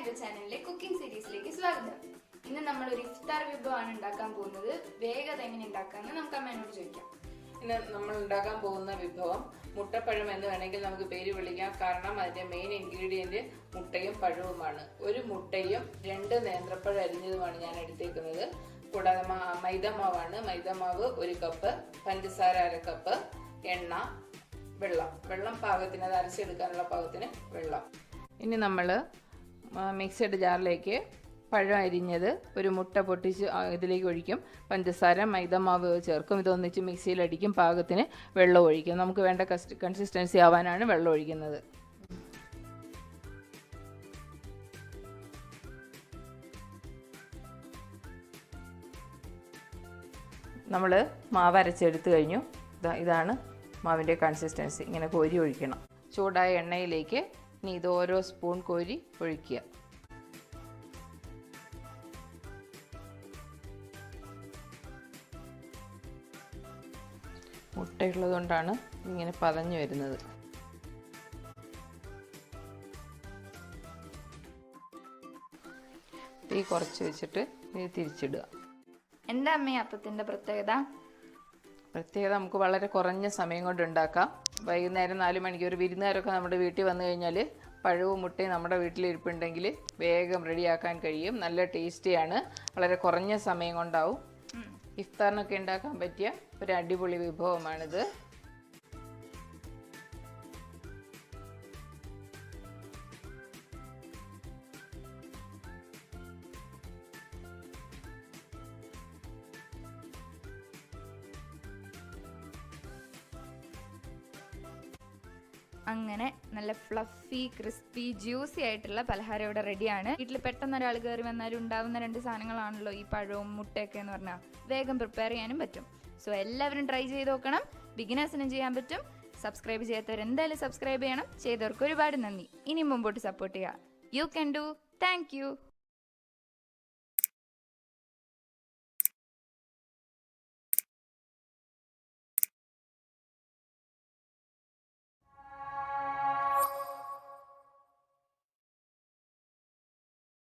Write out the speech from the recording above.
എൻ്റെ ചാനലിലെ കുക്കിംഗ് സീരീസിലേക്ക് സ്വാഗതം. ഇന്ന് നമ്മൾ ഒരു ഇഫ്താർ വിഭവമാണ് ഉണ്ടാക്കാൻ പോകുന്നത്. വേഗത എങ്ങനെ ഉണ്ടാക്കാമെന്ന് നമുക്ക് അമ്മേനോട് ചോദിക്കാം. ഇന്ന് നമ്മൾ ഉണ്ടാക്കാൻ പോകുന്ന വിഭവം മുട്ടപ്പഴം എന്ന് വേണമെങ്കിൽ നമുക്ക് പേര് വിളിക്കാം. കാരണം അതിന്റെ മെയിൻ ഇൻഗ്രീഡിയന്റ് മുട്ടയും പഴവുമാണ്. ഒരു മുട്ടയും 2 നേന്ത്രപ്പഴം അരിഞ്ഞതുമാണ് ഞാൻ എടുത്തേക്കുന്നത്. കൂടാതെ മൈദമാവാണ്. മൈദമാവ് 1 കപ്പ്, പഞ്ചസാര 1/2 കപ്പ്, എണ്ണ, വെള്ളം പാകത്തിന്, അത് അരച്ചെടുക്കാനുള്ള പാകത്തിന് വെള്ളം. ഇനി നമ്മൾ മിക്സഡ് ജാറിലേക്ക് പഴം അരിഞ്ഞത്, ഒരു മുട്ട പൊട്ടിച്ച് ഇതിലേക്ക് ഒഴിക്കും, പഞ്ചസാര, മൈദമാവ് ചേർക്കും, ഇതൊന്നിച്ച് മിക്സിയിലടിക്കും, പാകത്തിന് വെള്ളം ഒഴിക്കും. നമുക്ക് വേണ്ട കൺസിസ്റ്റൻസി ആവാനാണ് വെള്ളം ഒഴിക്കുന്നത്. നമ്മൾ മാവ് അരച്ചെടുത്ത് കഴിഞ്ഞു. ഇതാണ് മാവിൻ്റെ കൺസിസ്റ്റൻസി. ഇങ്ങനെ കോരി ഒഴിക്കണം. ചൂടായ എണ്ണയിലേക്ക് ഇനി ഇത് ഓരോ സ്പൂൺ കോരി ഒഴിക്കുക. മുട്ടയുള്ളത് കൊണ്ടാണ് ഇങ്ങനെ പതഞ്ഞു വരുന്നത്. തീ കുറച്ച് വെച്ചിട്ട് ഇത് തിരിച്ചിടുക. എന്താ അമ്മേ അപ്പത്തിൻ്റെ പ്രത്യേകത? നമുക്ക് വളരെ കുറഞ്ഞ സമയം കൊണ്ട് ഉണ്ടാക്കാം. വൈകുന്നേരം 4 മണിക്ക് ഒരു വിരുന്നുകാരൊക്കെ നമ്മുടെ വീട്ടിൽ വന്നു കഴിഞ്ഞാൽ പഴവും മുട്ടയും നമ്മുടെ വീട്ടിലിരിപ്പുണ്ടെങ്കിൽ വേഗം റെഡിയാക്കാൻ കഴിയും. നല്ല ടേസ്റ്റിയാണ്. വളരെ കുറഞ്ഞ സമയം കൊണ്ടാവും. ഇഫ്താറിനൊക്കെ ഉണ്ടാക്കാൻ പറ്റിയ ഒരു അടിപൊളി വിഭവമാണിത്. അങ്ങനെ നല്ല ഫ്ലഫി, ക്രിസ്പി, ജ്യൂസി ആയിട്ടുള്ള പലഹാരം ഇവിടെ റെഡിയാണ്. വീട്ടിൽ പെട്ടെന്ന് ഒരാൾ കയറി വന്നാലും ഉണ്ടാവുന്ന 2 സാധനങ്ങളാണല്ലോ ഈ പഴവും മുട്ടയൊക്കെ എന്ന് പറഞ്ഞാൽ. വേഗം പ്രിപ്പയർ ചെയ്യാനും പറ്റും. സോ എല്ലാവരും ട്രൈ ചെയ്ത് നോക്കണം. ബിഗിനേഴ്സിനും ചെയ്യാൻ പറ്റും. സബ്സ്ക്രൈബ് ചെയ്യാത്തവർ എന്തായാലും സബ്സ്ക്രൈബ് ചെയ്യണം. ചെയ്തവർക്ക് ഒരുപാട് നന്ദി. ഇനി മുമ്പോട്ട് സപ്പോർട്ട് ചെയ്യുക. You can do. Thank you.